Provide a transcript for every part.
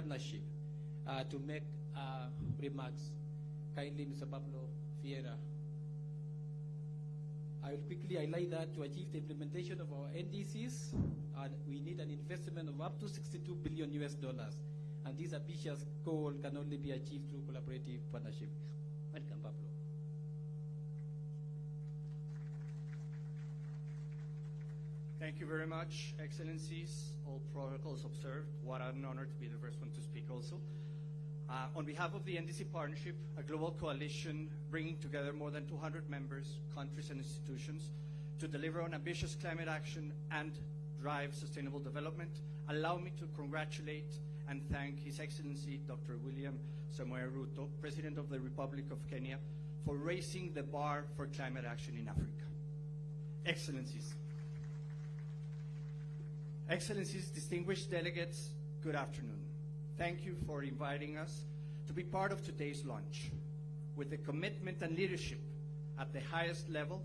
Partnership to make remarks. Kindly, Mr. Pablo Vieira. I will quickly highlight that to achieve the implementation of our NDCs, we need an investment of up to $62 billion US. And this ambitious goal can only be achieved through collaborative partnership. Welcome, Pablo. Thank you very much, Excellencies. All protocols observed. What an honor to be the first one to speak also. On behalf of the NDC Partnership, a global coalition bringing together more than 200 members, countries, and institutions to deliver on ambitious climate action and drive sustainable development, allow me to congratulate and thank His Excellency Dr. William Samoei Ruto, President of the Republic of Kenya, for raising the bar for climate action in Africa. Excellencies, distinguished delegates, good afternoon. Thank you for inviting us to be part of today's launch. With the commitment and leadership at the highest level,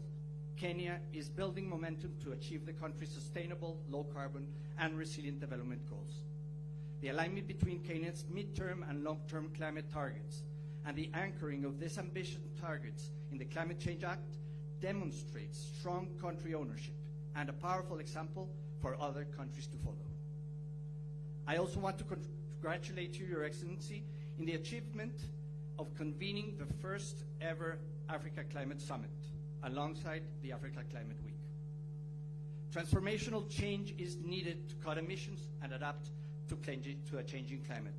Kenya is building momentum to achieve the country's sustainable, low-carbon, and resilient development goals. The alignment between Kenya's midterm and long-term climate targets and the anchoring of these ambitious targets in the Climate Change Act demonstrates strong country ownership and a powerful example for other countries to follow. I also want to congratulate you, Your Excellency, in the achievement of convening the first ever Africa Climate Summit alongside the Africa Climate Week. Transformational change is needed to cut emissions and adapt to a changing climate,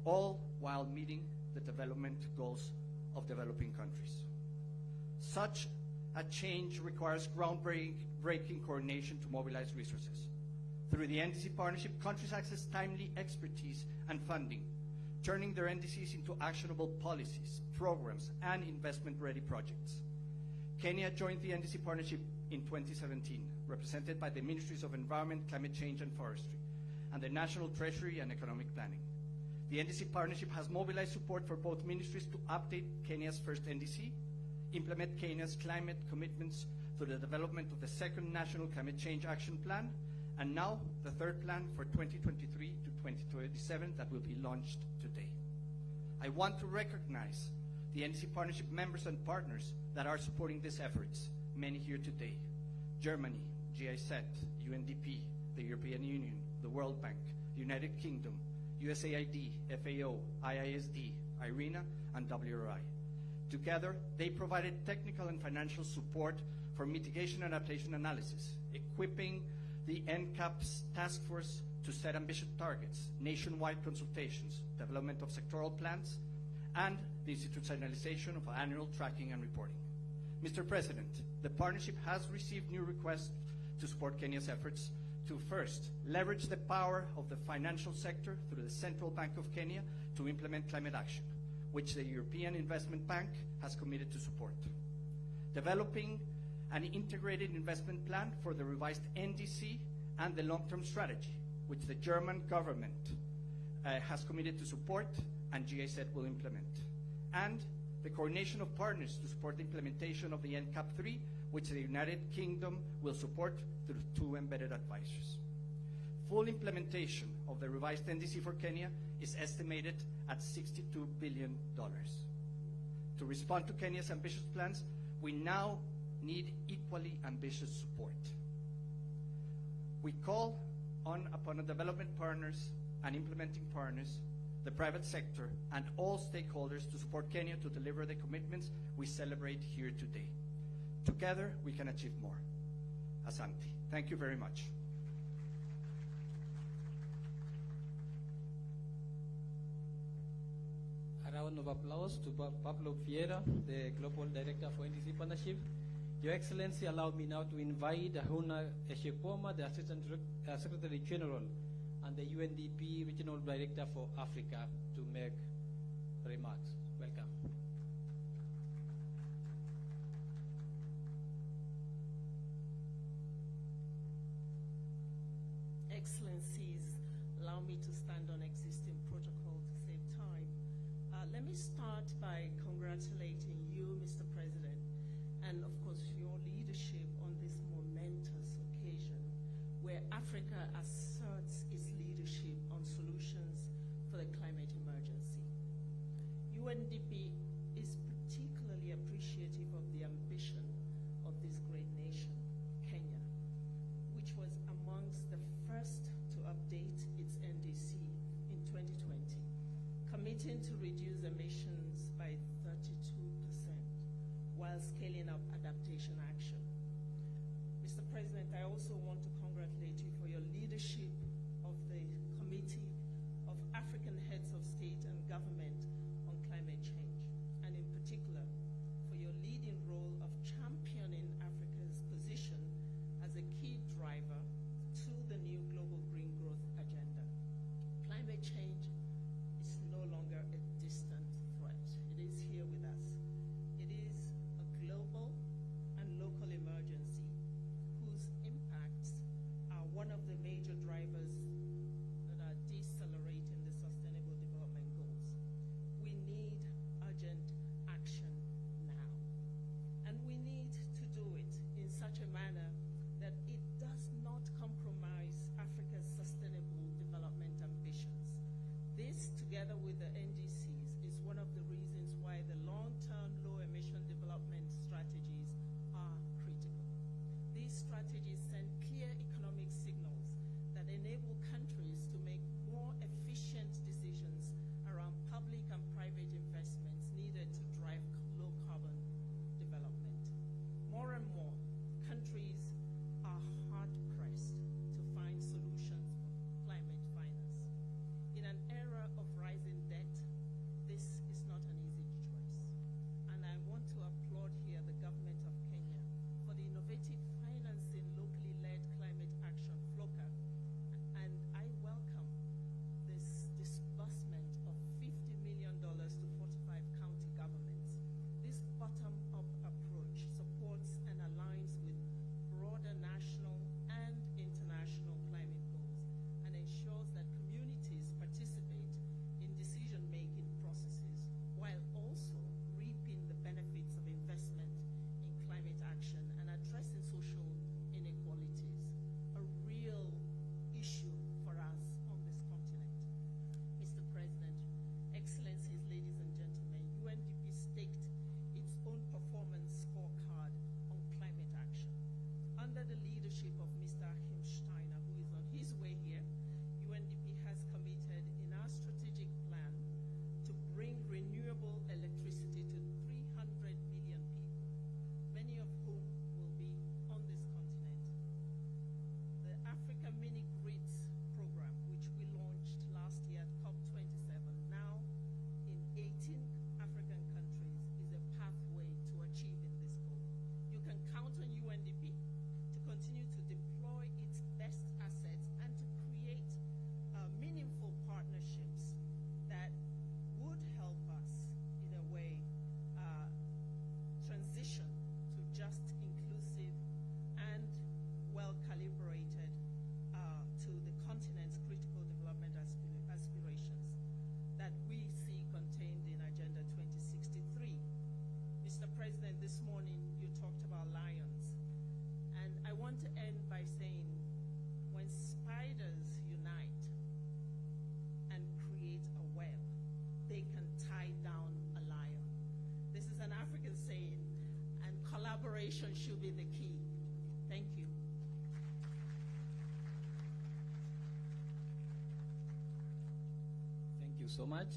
all while meeting the development goals of developing countries. Such a change requires groundbreaking coordination to mobilize resources. Through the NDC Partnership, countries access timely expertise and funding, turning their NDCs into actionable policies, programs, and investment-ready projects. Kenya joined the NDC Partnership in 2017, represented by the Ministries of Environment, Climate Change, and Forestry, and the National Treasury and Economic Planning. The NDC Partnership has mobilized support for both ministries to update Kenya's first NDC, implement Kenya's climate commitments through the development of the second National Climate Change Action Plan, and now the third plan for 2023 to 2027 that will be launched today. I want to recognize the NDC Partnership members and partners that are supporting these efforts, many here today: Germany, GIZ, UNDP, the European Union, the World Bank, United Kingdom, USAID, FAO, IISD, IRENA, and WRI. Together, they provided technical and financial support for mitigation and adaptation analysis, equipping the NCAP's task force to set ambitious targets, nationwide consultations, development of sectoral plans, and the institutionalization of annual tracking and reporting. Mr. President, the partnership has received new requests to support Kenya's efforts to first leverage the power of the financial sector through the Central Bank of Kenya to implement climate action, which the European Investment Bank has committed to support. Developing an integrated investment plan for the revised NDC and the long-term strategy, which the German government has committed to support and GIZ will implement. And the coordination of partners to support the implementation of the NCAP 3, which the United Kingdom will support through 2 embedded advisors. Full implementation of the revised NDC for Kenya is estimated at $62 billion. To respond to Kenya's ambitious plans, we now need equally ambitious support. We call upon the development partners and implementing partners, the private sector, and all stakeholders to support Kenya to deliver the commitments we celebrate here today. Together, we can achieve more. Asante. Thank you very much. A round of applause to Pablo Vieira, the Global Director for NDC Partnership. Your Excellency, allow me now to invite Ahuna Eshekoma, the Assistant Secretary General and the UNDP Regional Director for Africa, to make remarks. Welcome. Excellencies, allow me to stand on existing protocol to save time. Let me start by congratulating you, Mr. President, and of course your leadership on this momentous occasion where Africa asserts its leadership on solutions UNDP is particularly appreciative of the ambition of this great nation, Kenya, which was amongst the first to update its NDC in 2020, committing to reduce emissions by 32% while scaling up adaptation action. Mr. President, I also want to congratulate you for your leadership of the Committee of African Heads of State and Government on Climate Change, and in particular for your leading role of championing Africa's position as a key driver to the new global green growth agenda. Climate change is no longer a distant threat. It is here with us. It is a global and local emergency whose impacts are one of the major drivers that are decelerating the Sustainable Development Goals. We need urgent action now. And we need to do it in such a manner that it does not compromise Africa's sustainable development ambitions. This, together with the NDCs, is one of the reasons why the long-term low-emission development strategies are critical. These strategies send clear economic signals that enable countries to make more efficient decisions around public and private investments needed to drive low-carbon development. More and more countries are hard-pressed to find solutions for climate finance. In an era of rising debt, this is not an easy choice. And I want to applaud here the government of Kenya for the innovative financing locally led climate action FLOCA. And I welcome this disbursement of $50 million to 45 county governments. This bottom-up approach supports and aligns with broader national and international climate goals and ensures that communities participate in decision-making processes while also reaping the benefits of investment in climate action and addressing social inequalities, a real issue for us on this continent. Mr. President, Excellencies, ladies and gentlemen, UNDP staked its own performance scorecard on climate action. Under the leadership of Mr. Achim Steiner, who is on his way here, UNDP has committed in our strategic plan to bring renewable electricity to 300 million people, many of whom will be on this continent. The Africa Mini Grids program, which we launched last year at COP27, now in 18 African countries, is a pathway to achieving this goal. You can count on UNDP to continue to deploy its best assets and to create meaningful partnerships that would help us, in a way, transition to just, inclusive, and well-calibrated to the continent's critical development aspirations that we see contained in Agenda 2063. Mr. President, this morning you talked about lions, and I want to end by saying when spiders unite and create a web, they can tie down a lion. This is an African saying, and collaboration should be the key. Thank you. Thank you so much.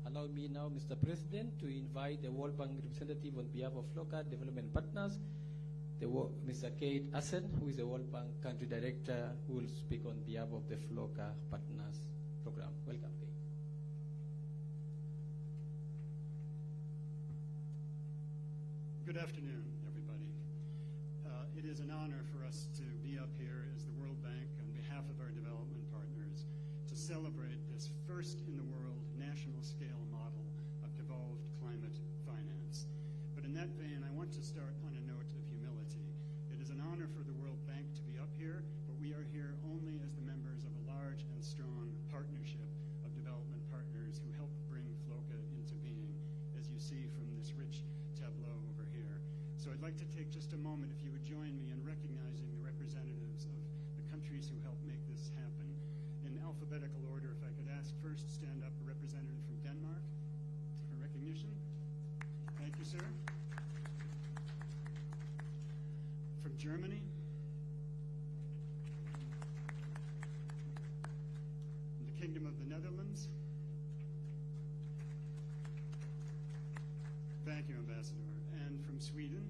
Allow me now, Mr. President, to invite the World Bank representative on behalf of FLOCA Development Partners, Mr. Kate Assen, who is the World Bank Country Director, who will speak on behalf of the FLOCA Partners Program. Welcome, Kate. Good afternoon, everybody. It is an honor for us to be up here as the World Bank on behalf of our development partners to celebrate this first in the world national scale model of devolved climate finance. But in that vein, I want to start on a note of humility. It is an honor for the World Bank to be up here, but we are here only as the members of a large and strong partnership of development partners who help bring FLOCA into being, as you see from this rich tableau over here. So I'd like to take just a moment, if you would join me in recognizing the representatives of the countries who helped make this happen. In alphabetical order, if I could ask first, stand up a representative from Denmark for recognition. sir. From Germany. The Kingdom of the Netherlands. Thank you, Ambassador. And from Sweden.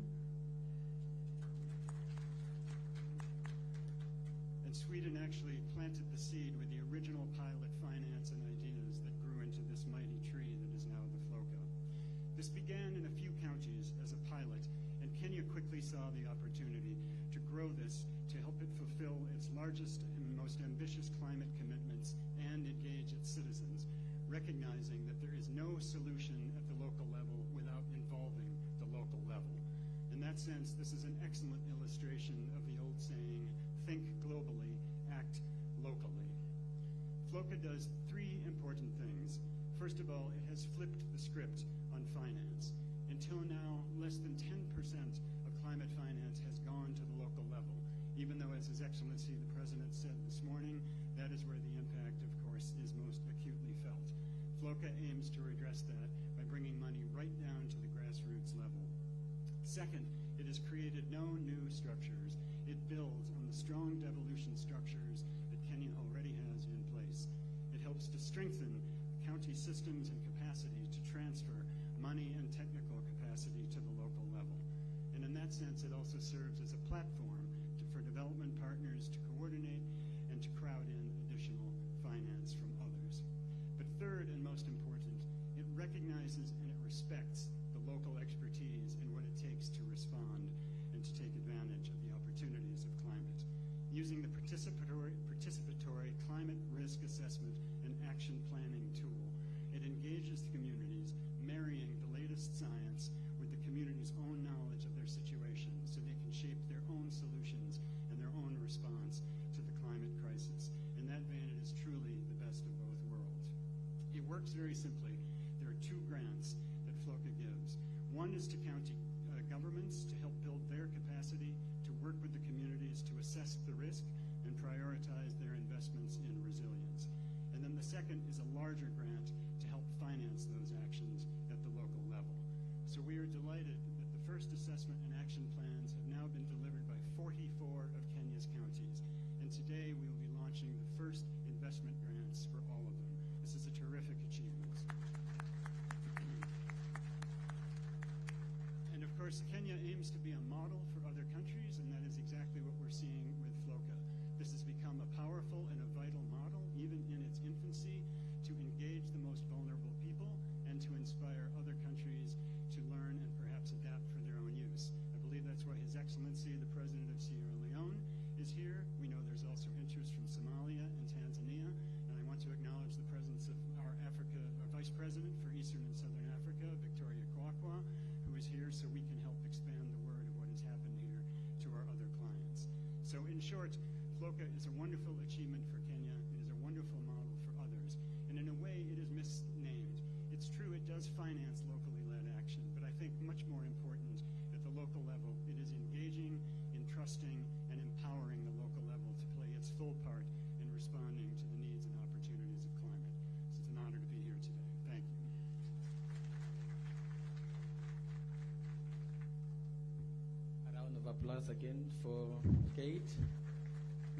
And Sweden actually planted the seed with the original pilot finance and ideas that grew into this mighty tree that is now the FLOCA. This began in a few counties as a pilot, and Kenya quickly saw the opportunity to grow this to help it fulfill its largest and most ambitious climate commitments and engage its citizens, recognizing that there is no solution at the local level without involving the local level. In that sense, this is an excellent illustration of the old saying, think globally, act locally. FLOCA does three important things. First of all, it has flipped the script on finance. Until now, less than 10% of climate finance has gone to the local level, even though, as His Excellency the President said this morning, that is where the impact, of course, is most acutely felt. FLOCA aims to redress that by bringing money right down to the grassroots level. Second, it has created no new structures. It builds on the strong devolution structures that Kenya already has in place. It helps to strengthen county systems and capacity to transfer money and technical capacity to the local level. And in that sense, it also serves as a platform for development partners to coordinate and to crowd in additional finance from others. But third and most important, it recognizes and it respects the local expertise in what it takes to respond and to take advantage of the opportunities of climate. Using the participatory climate risk assessment and action planning tool, it engages the communities, marrying the latest science with the community's own knowledge of their situation so they can shape their own solutions and their own response to the climate crisis. And that vantage is truly the best of both worlds. It works very simply. There are two grants that FLOCA gives. One is to county governments to help build their capacity to work with the communities to assess the risk and prioritize their investments in resilience. And then the second is a larger grant to help finance those actions at the local level. So we are delighted that the first assessment and action plans have now been delivered by 44 of Kenya's counties. And today we will be launching the first investment grants for all of them. This is a terrific achievement. And of course, Kenya aims to be a model for other countries, and that is exactly what we're seeing with FLOCA. This has become a powerful and a vital model, even in its infancy, to engage the most vulnerable people and to inspire other countries to learn and perhaps adapt for their own use. I believe that's why His Excellency, the President of Sierra Leone, is here. We know there's also interest from Somalia and Tanzania, and I want to acknowledge the presence of our Vice President for Eastern and Southern Africa, Victoria Kwakwa, who is here so we can help expand the word of what has happened here to our other clients. So in short, FLOCA is a wonderful achievement for Kenya. It is a wonderful model for others. And in a way, it is misnamed. It's true, it does finance locally led action, but I think much more important at the local level, it is engaging, entrusting, and empowering the local level to play its full part in responding to the needs and opportunities of climate. So it's an honor to be here today. Thank you. A round of applause again for Kate.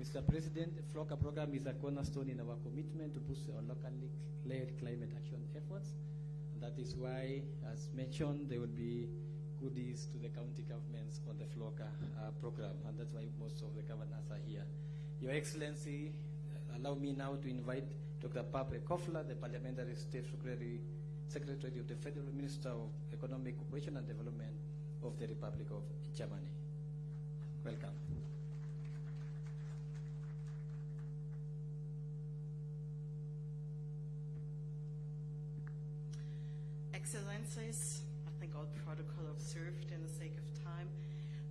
Mr. President, the FLOCA program is a cornerstone in our commitment to boost our locally led climate action efforts. And that is why, as mentioned, there will be goodies to the county governments on the FLOCA program. And that's why most of the governors are here. Your Excellency, allow me now to invite Dr. Pablo Kofler, the Parliamentary State Secretary of the Federal Minister of Economic Cooperation and Development of the Republic of Germany. Welcome. Excellencies, I think all protocol observed in the sake of time.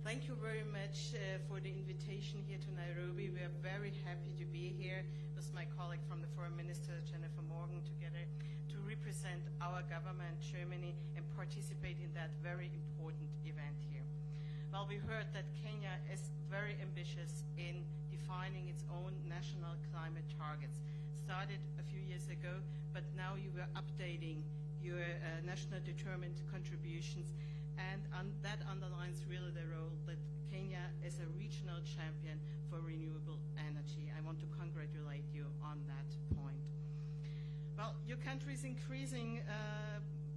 Thank you very much for the invitation here to Nairobi. We are very happy to be here with my colleague from the Foreign Minister, Jennifer Morgan, together to represent our government, Germany, and participate in that very important event here. Well, we heard that Kenya is very ambitious in defining its own national climate targets. Started a few years ago, but now you were updating your national determined contributions and that underlines really the role that Kenya is a regional champion for renewable energy. I want to congratulate you on that point. Well, your country is increasing,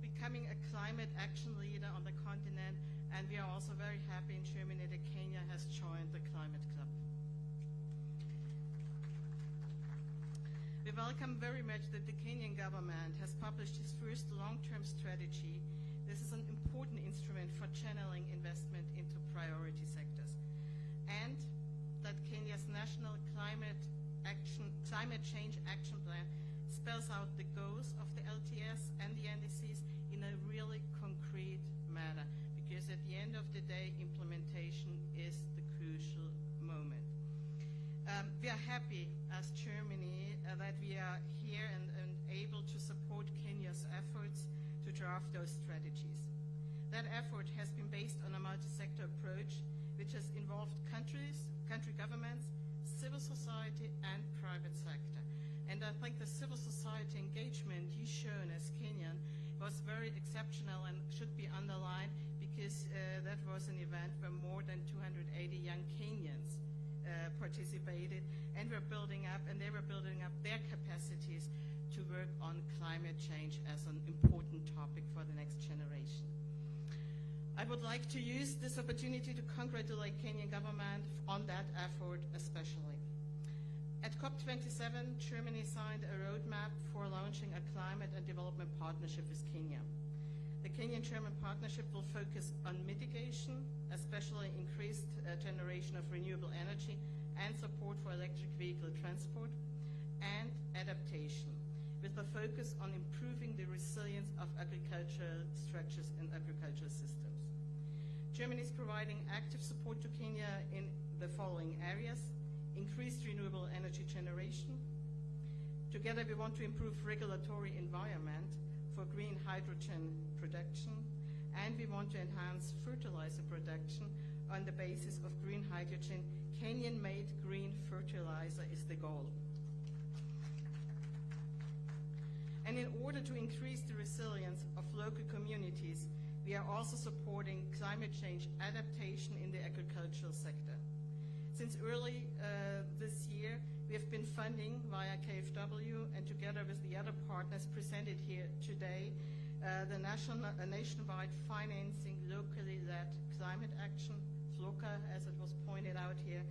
becoming a climate action leader on the continent, and we are also very happy in Germany that Kenya has joined the Climate Club. We welcome very much that the Kenyan government has published its first long-term strategy. This is an important instrument for channeling investment into priority sectors. And that Kenya's National Climate Change Action Plan spells out the goals of the LTS and the NDCs in a really concrete manner, because at the end of the day, implementation is the crucial moment. We are happy as Germany that we are here and able to support Kenya's efforts to draft those strategies. That effort has been based on a multi-sector approach which has involved country governments, civil society and private sector. And I think the civil society engagement you've shown as Kenyan was very exceptional and should be underlined, because that was an event where more than 280 young Kenyans participated, and they were building up their capacities to work on climate change as an important topic for the next generation. I would like to use this opportunity to congratulate Kenyan government on that effort especially. At COP27, Germany signed a roadmap for launching a climate and development partnership with Kenya. The Kenyan-German partnership will focus on mitigation, especially increased generation of renewable energy and support for electric vehicle transport, and adaptation, with a focus on improving the resilience of agricultural structures and agricultural systems. Germany is providing active support to Kenya in the following areas: increased renewable energy generation. Together we want to improve regulatory environment for green hydrogen production, and we want to enhance fertilizer production on the basis of green hydrogen. Kenyan-made green fertilizer is the goal. And in order to increase the resilience of local communities, we are also supporting climate change adaptation in the agricultural sector. Since early this year, we have been funding via KfW, and together with the other partners presented here today, the nationwide financing locally led climate action, FLOCA, as it was pointed out here,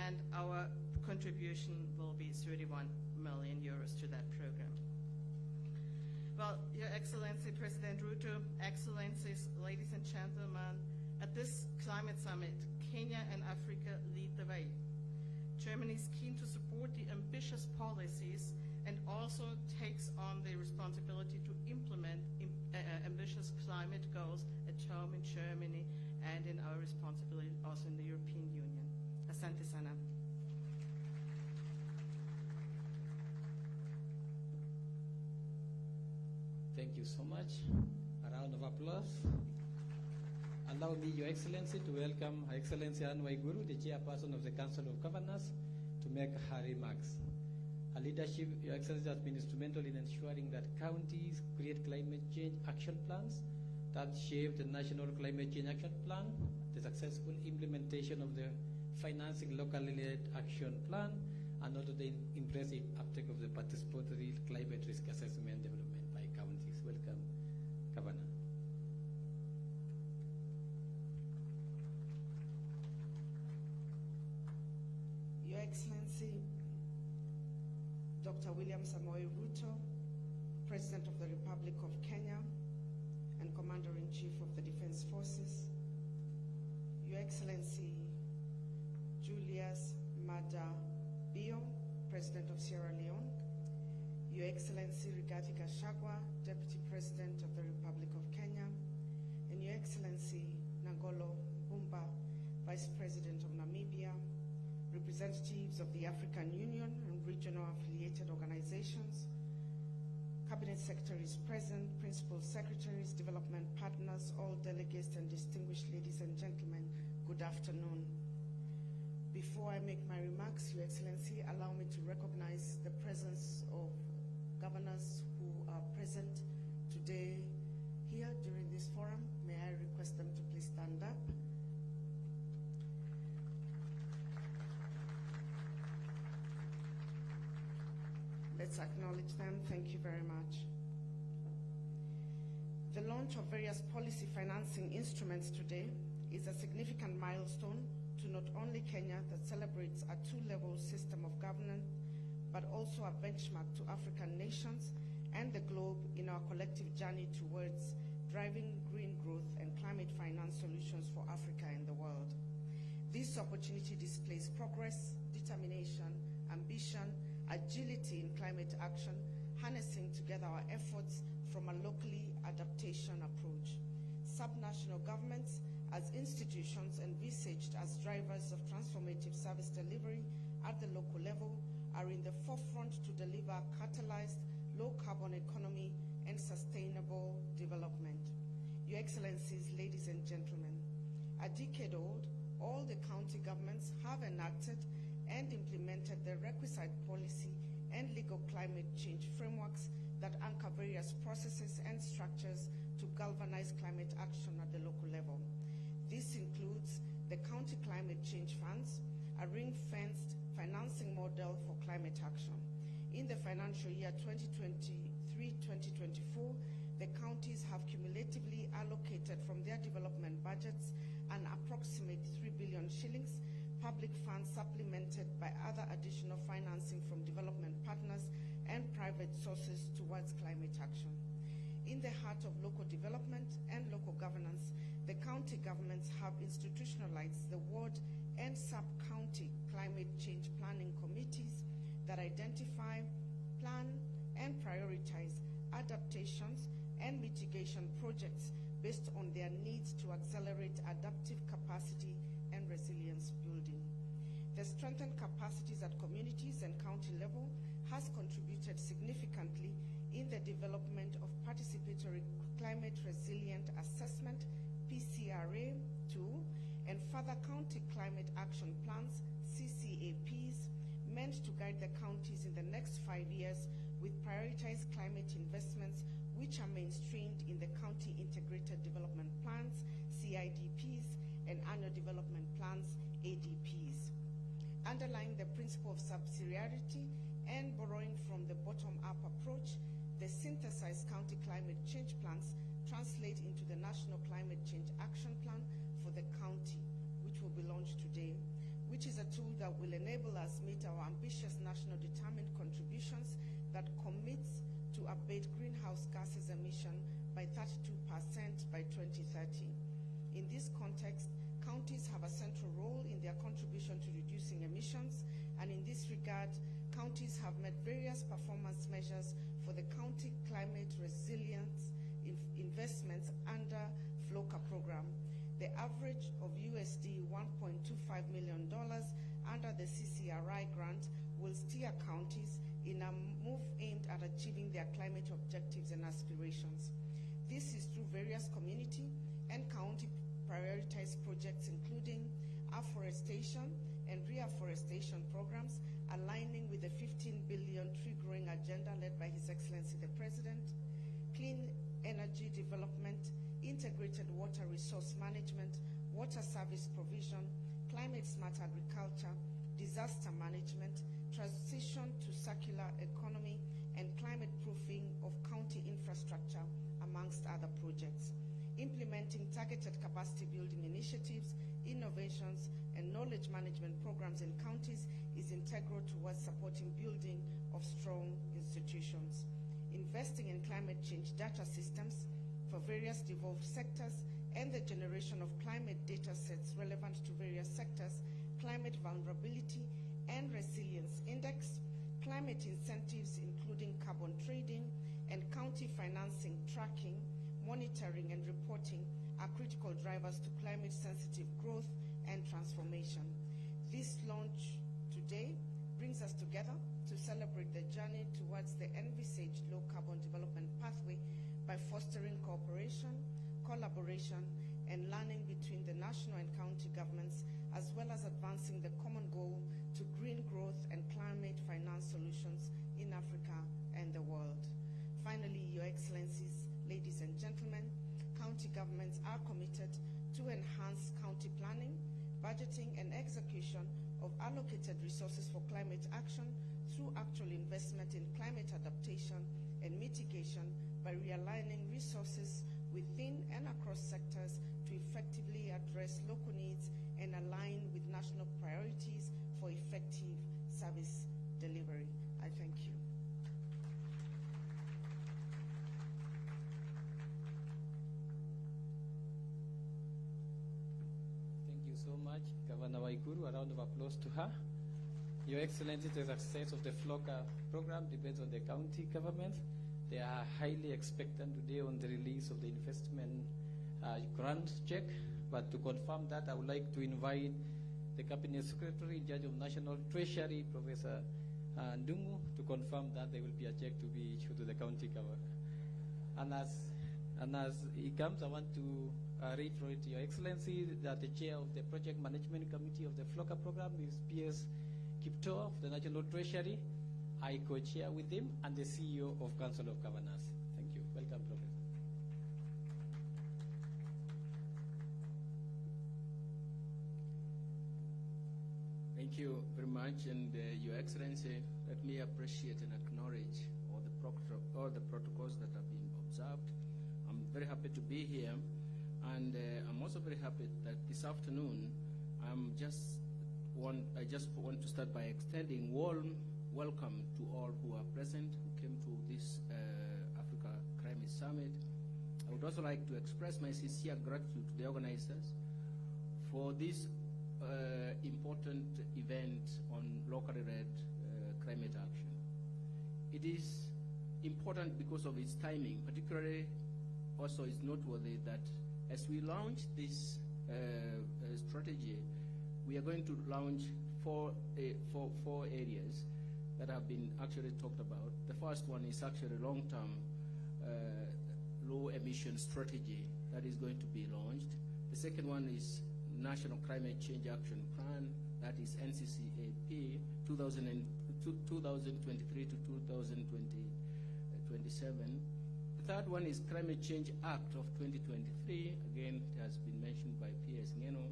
and our contribution will be 31 million euros to that program. Well, Your Excellency President Ruto, Excellencies, ladies and gentlemen, at this climate summit, Kenya and Africa lead the way. Germany is keen to support the ambitious policies and also takes on the responsibility to implement ambitious climate goals at home in Germany and in our responsibility also in the European Union. Asante sana. Thank you so much. A round of applause. Allow me, Your Excellency, to welcome Her Excellency Anne Waiguru, the Chairperson of the Council of Governors, to make her remarks. Her leadership, Your Excellency, has been instrumental in ensuring that counties create climate change action plans that shape the National Climate Change Action Plan, the successful implementation of the Financing Locally Led Action Plan, and also the impressive uptake of the participatory climate risk assessment development by counties. Welcome, Governor. Your Excellency, Dr. William Samoei Ruto, President of the Republic of Kenya and Commander-in-Chief of the Defense Forces, Your Excellency, Julius Maada Bio, President of Sierra Leone, Your Excellency Rigathi Gachagua, Deputy President of the Republic of Kenya, and Your Excellency Nangolo Mbumba, Vice President of Namibia, representatives of the African Union and regional affiliated organizations, Cabinet Secretaries present, Principal Secretaries, development partners, all delegates and distinguished ladies and gentlemen, good afternoon. Before I make my remarks, Your Excellency, allow me to recognize the presence of governors who are present today here during this forum. May I request them Let's acknowledge them. Thank you very much. The launch of various policy financing instruments today is a significant milestone to not only Kenya that celebrates a two-level system of governance, but also a benchmark to African nations and the globe in our collective journey towards driving green growth and climate finance solutions for Africa and the world. This opportunity displays progress, determination, ambition, agility in climate action, harnessing together our efforts from a locally adaptation approach. Subnational governments as institutions envisaged as drivers of transformative service delivery at the local level are in the forefront to deliver a catalyzed, low-carbon economy and sustainable development. Your Excellencies, ladies and gentlemen, a decade old, all the county governments have enacted and implemented the requisite policy and legal climate change frameworks that anchor various processes and structures to galvanize climate action at the local level. This includes the county climate change funds, a ring-fenced financing model for climate action. In the financial year 2023-2024, the counties have cumulatively allocated from their development budgets an approximate 3 billion shillings, public funds supplemented by other additional financing from development partners and private sources towards climate action. In the heart of local development and local governance, the county governments have institutionalized the ward and sub-county climate change planning committees that identify, plan, and prioritize adaptations and mitigation projects based on their needs to accelerate adaptive capacity and resilience building. The strengthened capacities at communities and county level has contributed significantly in the development of participatory climate resilient assessment, PCRA 2, and further county climate action plans, CCAPs, meant to guide the counties in the next 5 years with prioritized climate investments which are mainstreamed in the county integrated development plans, CIDPs, and annual development plans, ADPs. Underlying the principle of subsidiarity and borrowing from the bottom-up approach, the synthesized county climate change plans translate into the National Climate Change Action Plan for the county, which will be launched today, which is a tool that will enable us meet our ambitious national determined contributions that commits to abate greenhouse gases emission by 32% by 2030. In this context, counties have a central role in their contribution to reducing emissions, and in this regard, counties have met various performance measures for the county climate resilience investments under FLOCA program. The average of USD $1.25 million under the CCRI grant will steer counties in a move aimed at achieving their climate objectives and aspirations. This is through various community and county prioritized projects, including afforestation and reforestation programs, aligning with the 15 billion tree growing agenda led by His Excellency the President, clean energy development, integrated water resource management, water service provision, climate smart agriculture, disaster management, transition to circular economy, and climate proofing of county infrastructure, amongst other projects. Implementing targeted capacity building initiatives, innovations, and knowledge management programs in counties is integral towards supporting building of strong institutions. Investing in climate change data systems for various devolved sectors and the generation of climate data sets relevant to various sectors, climate vulnerability and resilience index, climate incentives including carbon trading, and county financing tracking, monitoring and reporting are critical drivers to climate-sensitive growth and transformation. This launch today brings us together to celebrate the journey towards the envisaged low-carbon development pathway by fostering cooperation, collaboration, and learning between the national and county governments, as well as advancing the common goal to green growth and climate finance solutions in Africa and the world. Finally, Your Excellencies, ladies and gentlemen, county governments are committed to enhance county planning, budgeting, and execution of allocated resources for climate action through actual investment in climate adaptation and mitigation by realigning resources within and across sectors to effectively address local needs and align with national priorities for effective service delivery. I thank you. Thank you so much, Governor Waiguru. A round of applause to her. Your Excellency, the success of the FLOCA program depends on the county government. They are highly expectant today on the release of the investment grant check. But to confirm that, I would like to invite the Cabinet Secretary in charge of National Treasury, Professor Ndungu, to confirm that there will be a check to be issued to the county government. And as he comes, I want to reiterate to Your Excellency that the chair of the Project Management Committee of the FLOCA program is P.S. Kipto of the National Treasury. I co-chair with him, and the CEO of Council of Governors. Thank you. Welcome, Professor. Thank you very much, and Your Excellency, let me appreciate and acknowledge all the protocols that have been observed. I'm very happy to be here, and I'm also very happy that this afternoon I just want to start by extending warm welcome to all who are present, who came to this Africa Climate Summit. I would also like to express my sincere gratitude to the organizers for this important event on locally led climate action. It is important because of its timing. Particularly, also it's noteworthy that as we launch this strategy, we are going to launch four areas that have been actually talked about. The first one is actually long-term low emission strategy that is going to be launched. The second one is National Climate Change Action Plan, that is NCCAP 2023 to 2027. The third one is Climate Change Act of 2023. Again, it has been mentioned by P.S. Ngeno.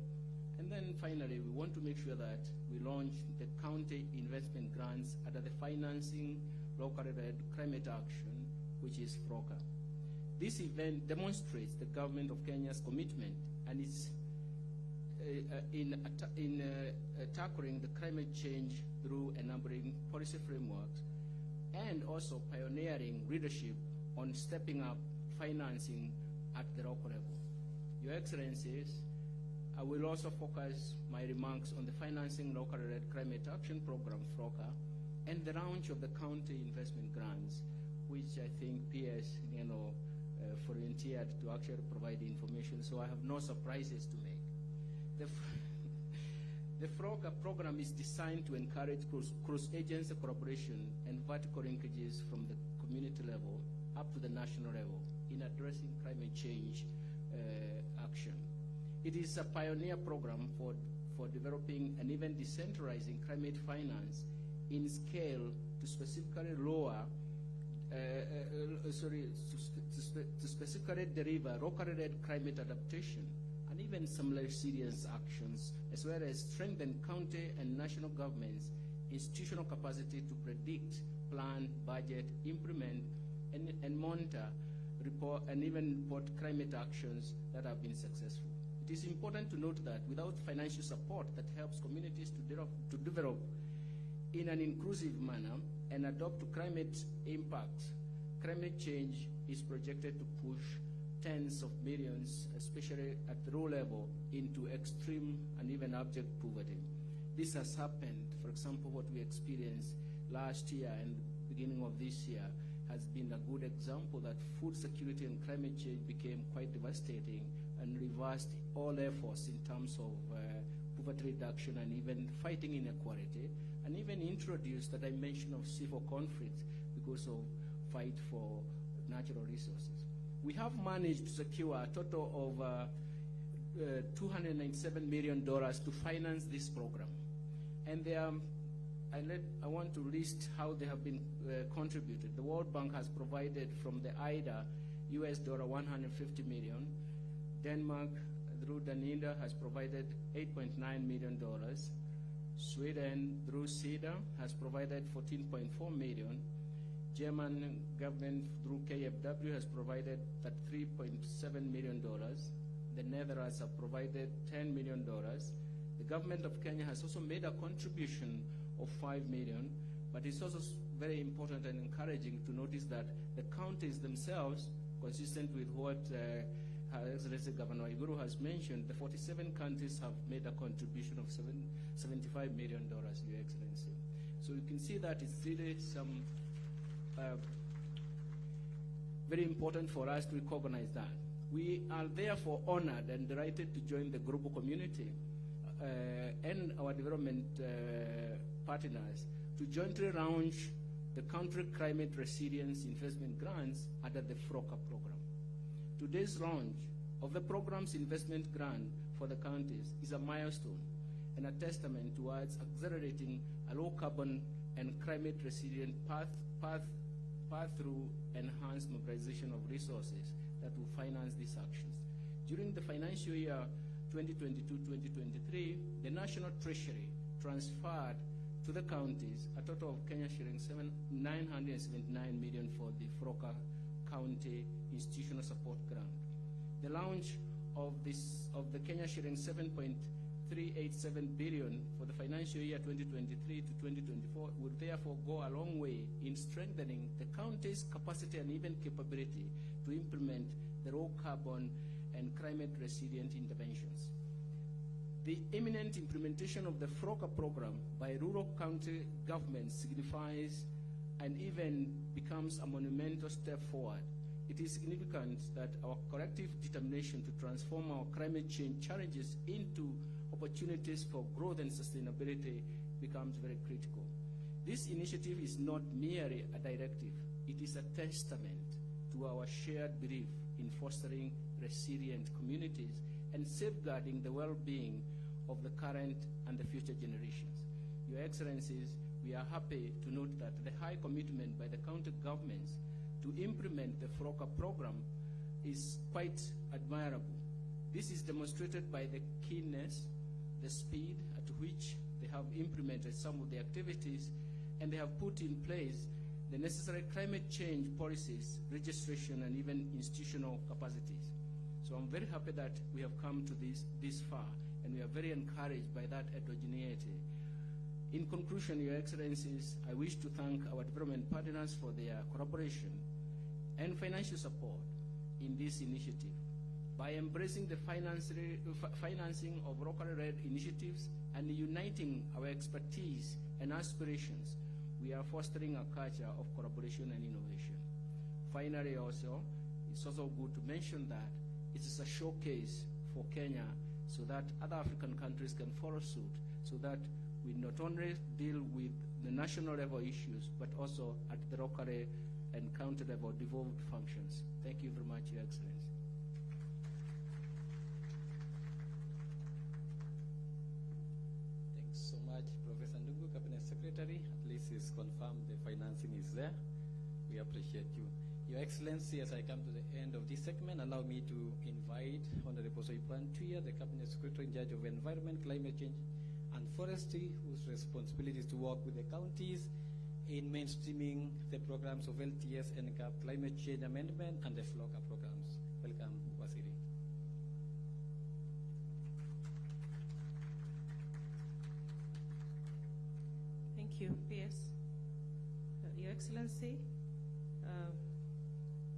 And then finally, we want to make sure that we launch the county investment grants under the Financing Locally Led Climate Action, which is FLOCA. This event demonstrates the government of Kenya's commitment and its in tackling the climate change through enabling policy frameworks, and also pioneering leadership on stepping up financing at the local level. Your Excellencies, I will also focus my remarks on the Financing Local Led Climate Action Program, FLOCA, and the launch of the county investment grants, which I think PS volunteered to actually provide information, so I have no surprises to make. The FLOCA program is designed to encourage cross-agency collaboration and vertical linkages from the community level up to the national level in addressing climate change action. It is a pioneer program for developing and even decentralizing climate finance in scale to specifically specifically deliver locally led climate adaptation and even some resilience actions, as well as strengthen county and national governments' institutional capacity to predict, plan, budget, implement, and monitor, report, and even report climate actions that have been successful. It is important to note that without financial support that helps communities to develop in an inclusive manner and adopt to climate impacts, climate change is projected to push tens of millions, especially at the low level, into extreme and even abject poverty. This has happened. For example, what we experienced last year and the beginning of this year has been a good example that food security and climate change became quite devastating and reversed all efforts in terms of poverty reduction and even fighting inequality, and even introduced the dimension of civil conflict because of fight for natural resources. We have managed to secure a total of $297 million to finance this program. And I want to list how they have been contributed. The World Bank has provided from the IDA US $150 million. Denmark, through Danida, has provided $8.9 million. Sweden, through CEDA, has provided 14.4 million. German government, through KFW, has provided $3.7 million. The Netherlands have provided $10 million. The government of Kenya has also made a contribution of $5 million, but it's also very important and encouraging to notice that the counties themselves, consistent with what Her Excellency Governor Iguru has mentioned, the 47 counties have made a contribution of $75 million, Your Excellency. So you can see that it's really some very important for us to recognize that. We are therefore honored and delighted to join the global community and our development partners to jointly launch the Country Climate Resilience Investment Grants under the FROCA program. Today's launch of the program's investment grant for the counties is a milestone and a testament towards accelerating a low-carbon and climate-resilient path through enhanced mobilization of resources that will finance these actions. During the financial year 2022-2023, the National Treasury transferred to the counties a total of Kenya shillings 979 million for the FROCA County Institutional Support Grant. The launch of the Kenya shillings 7.387 billion for the financial year 2023 to 2024 will therefore go a long way in strengthening the county's capacity and even capability to implement the low carbon and climate resilient interventions. The imminent implementation of the FROCA program by rural county governments signifies and even becomes a monumental step forward. It is significant that our collective determination to transform our climate change challenges into opportunities for growth and sustainability becomes very critical. This initiative is not merely a directive, it is a testament to our shared belief in fostering resilient communities and safeguarding the well-being of the current and the future generations. Your Excellencies, we are happy to note that the high commitment by the county governments to implement the FROCA program is quite admirable. This is demonstrated by the keenness, the speed at which they have implemented some of the activities, and they have put in place the necessary climate change policies, registration, and even institutional capacities. So I'm very happy that we have come to this far, and we are very encouraged by that heterogeneity. In conclusion, Your Excellencies, I wish to thank our development partners for their collaboration and financial support in this initiative. By embracing the financing of locally led initiatives and uniting our expertise and aspirations, we are fostering a culture of collaboration and innovation. Finally, also, it's also good to mention that it is a showcase for Kenya so that other African countries can follow suit, so that we not only deal with the national level issues, but also at the local and county level devolved functions. Thank you very much, Your Excellency. Thanks so much, Professor Ndungu, Cabinet Secretary. At least it's confirmed the financing is there. We appreciate you. Your Excellency, as I come to the end of this segment, allow me to invite Honorable Soipan Tuya, the Cabinet Secretary in charge of Environment, Climate Change, and Forestry, whose responsibility is to work with the counties in mainstreaming the programs of LTS, NCAP, Climate Change Amendment, and the FLOCA programs. Welcome, Waziri. Thank you, PS. Your Excellency,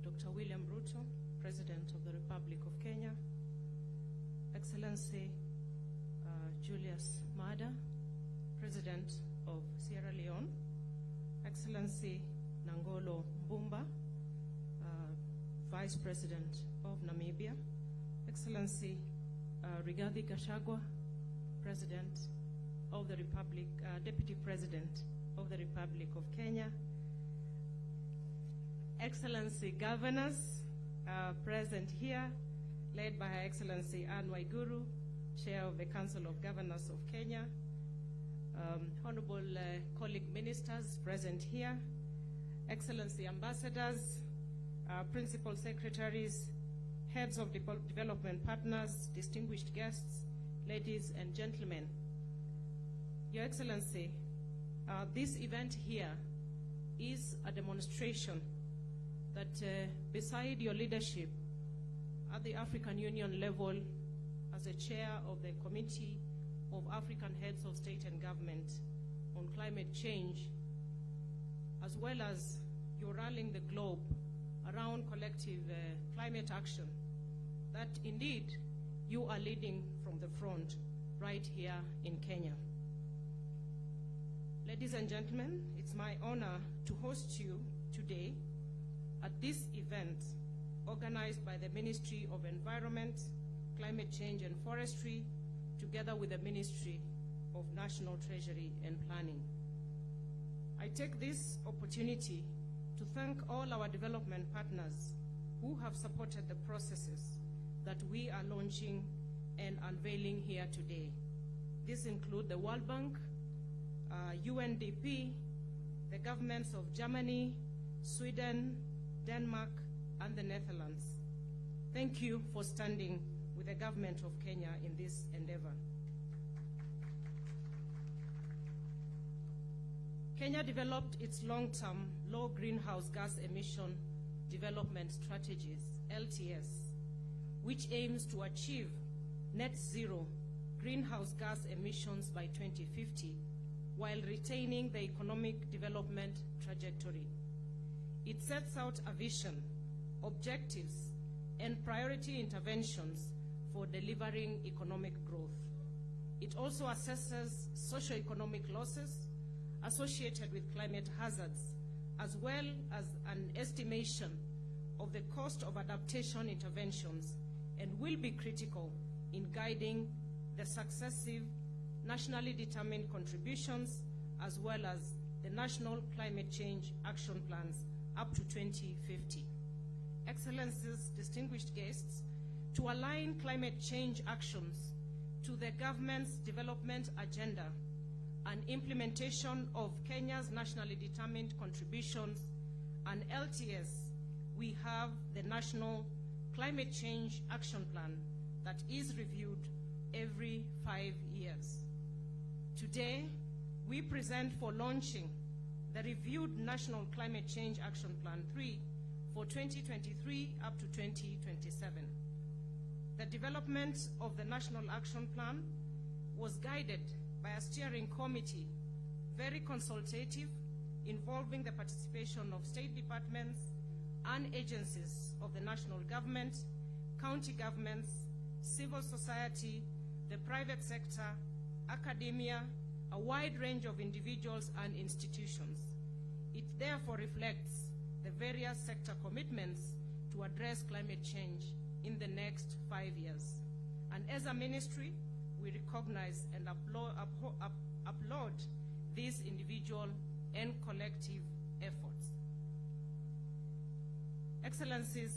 Dr. William Ruto, President of the Republic of Kenya, Excellency Julius Maada, President of Sierra Leone, Excellency Nangolo Mbumba, Vice President of Namibia, Excellency Rigathi Gachagua, President of the Republic, Deputy President of the Republic of Kenya, Excellency Governors present here, led by Her Excellency Anne Waiguru, Chair of the Council of Governors of Kenya, Honorable colleague ministers present here, Excellency Ambassadors, Principal Secretaries, Heads of Development Partners, distinguished guests, ladies and gentlemen. Your Excellency, this event here is a demonstration that beside your leadership at the African Union level as a chair of the Committee of African Heads of State and Government on Climate Change, as well as you're rallying the globe around collective climate action, that indeed you are leading from the front right here in Kenya. Ladies and gentlemen, it's my honor to host you today at this event organized by the Ministry of Environment, Climate Change and Forestry, together with the Ministry of National Treasury and Planning. I take this opportunity to thank all our development partners who have supported the processes that we are launching and unveiling here today. These include the World Bank, UNDP, the governments of Germany, Sweden, Denmark, and the Netherlands. Thank you for standing with the government of Kenya in this endeavor. Kenya developed its long-term low greenhouse gas emission development strategies, LTS, which aims to achieve net zero greenhouse gas emissions by 2050 while retaining the economic development trajectory. It sets out a vision, objectives, and priority interventions for delivering economic growth. It also assesses socio-economic losses associated with climate hazards, as well as an estimation of the cost of adaptation interventions, and will be critical in guiding the successive nationally determined contributions as well as the national climate change action plans up to 2050. Excellencies, distinguished guests, to align climate change actions to the government's development agenda and implementation of Kenya's nationally determined contributions and LTS, we have the National Climate Change Action Plan that is reviewed every 5 years. Today, we present for launching the reviewed National Climate Change Action Plan 3 for 2023 up to 2027. The development of the National Action Plan was guided by a steering committee, very consultative, involving the participation of state departments and agencies of the national government, county governments, civil society, the private sector, academia, a wide range of individuals and institutions. It therefore reflects the various sector commitments to address climate change in the next 5 years. And as a ministry, we recognize and applaud these individual and collective efforts. Excellencies,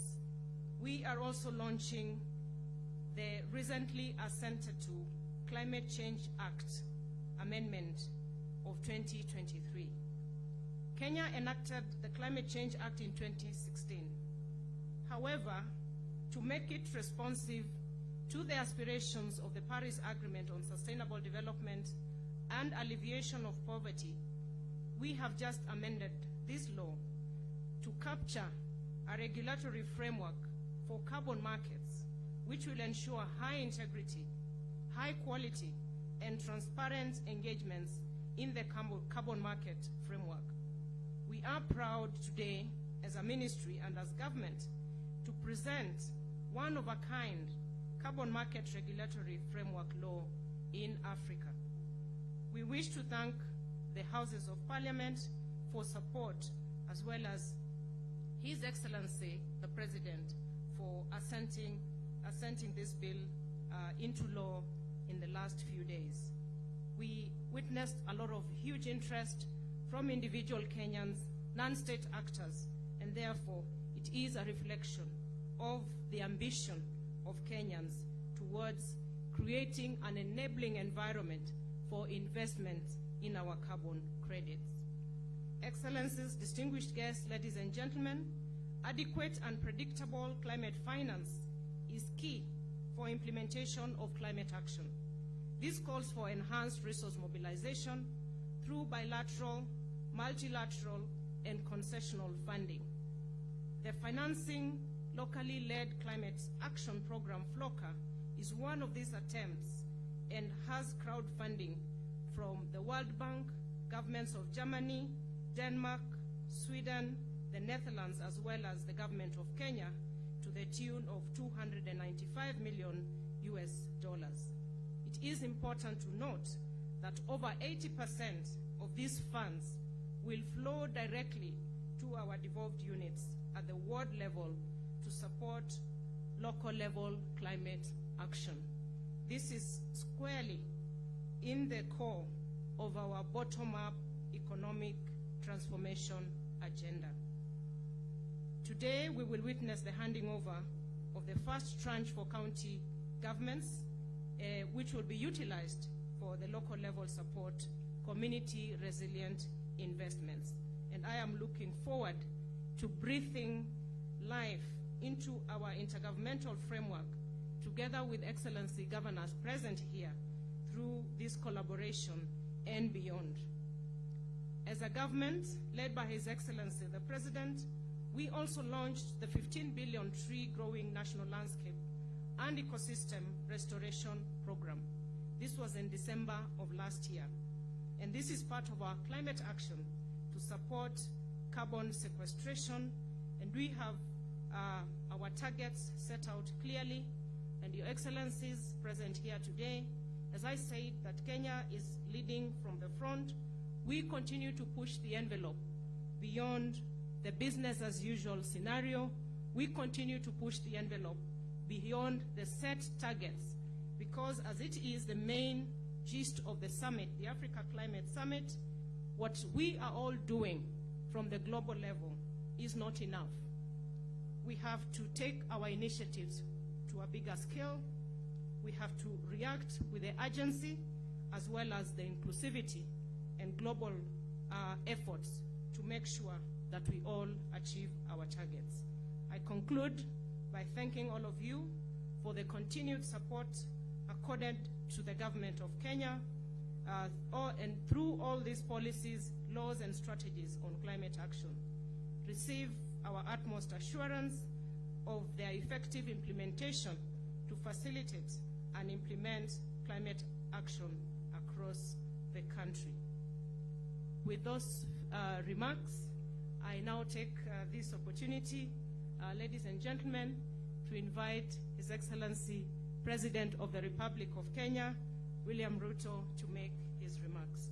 we are also launching the recently assented to Climate Change Act Amendment of 2023. Kenya enacted the Climate Change Act in 2016. However, to make it responsive to the aspirations of the Paris Agreement on Sustainable Development and alleviation of poverty, we have just amended this law to capture a regulatory framework for carbon markets, which will ensure high integrity, high quality, and transparent engagements in the carbon market framework. We are proud today as a ministry and as government to present one-of-a-kind carbon market regulatory framework law in Africa. We wish to thank the Houses of Parliament for support, as well as His Excellency, the President, for assenting this bill into law in the last few days. We witnessed a lot of huge interest from individual Kenyans, non-state actors, and therefore it is a reflection of the ambition of Kenyans towards creating an enabling environment for investment in our carbon credits. Excellencies, distinguished guests, ladies and gentlemen, adequate and predictable climate finance is key for implementation of climate action. This calls for enhanced resource mobilization through bilateral, multilateral, and concessional funding. The Financing Locally Led Climate Action Program, FLOCA, is one of these attempts and has crowdfunding from the World Bank, governments of Germany, Denmark, Sweden, the Netherlands, as well as the government of Kenya, to the tune of $295 million US. It is important to note that over 80% of these funds will flow directly to our devolved units at the ward level to support local level climate action. This is squarely in the core of our bottom-up economic transformation agenda. Today, we will witness the handing over of the first tranche for county governments, which will be utilized for the local level support, community resilient investments. And I am looking forward to breathing life into our intergovernmental framework together with Excellency governors present here through this collaboration and beyond. As a government led by His Excellency the President, we also launched the 15 billion tree growing national landscape and ecosystem restoration program. This was in December of last year. And this is part of our climate action to support carbon sequestration. And we have our targets set out clearly. And Your Excellencies present here today, as I said, that Kenya is leading from the front. We continue to push the envelope beyond the business as usual scenario. We continue to push the envelope beyond the set targets, because as it is the main gist of the summit, the Africa Climate Summit, what we are all doing from the global level is not enough. We have to take our initiatives to a bigger scale. We have to react with the urgency as well as the inclusivity and global efforts to make sure that we all achieve our targets. I conclude by thanking all of you for the continued support accorded to the government of Kenya and through all these policies, laws, and strategies on climate action. Receive our utmost assurance of their effective implementation to facilitate and implement climate action across the country. With those remarks, I now take this opportunity, ladies and gentlemen, to invite His Excellency President of the Republic of Kenya, William Ruto, to make his remarks.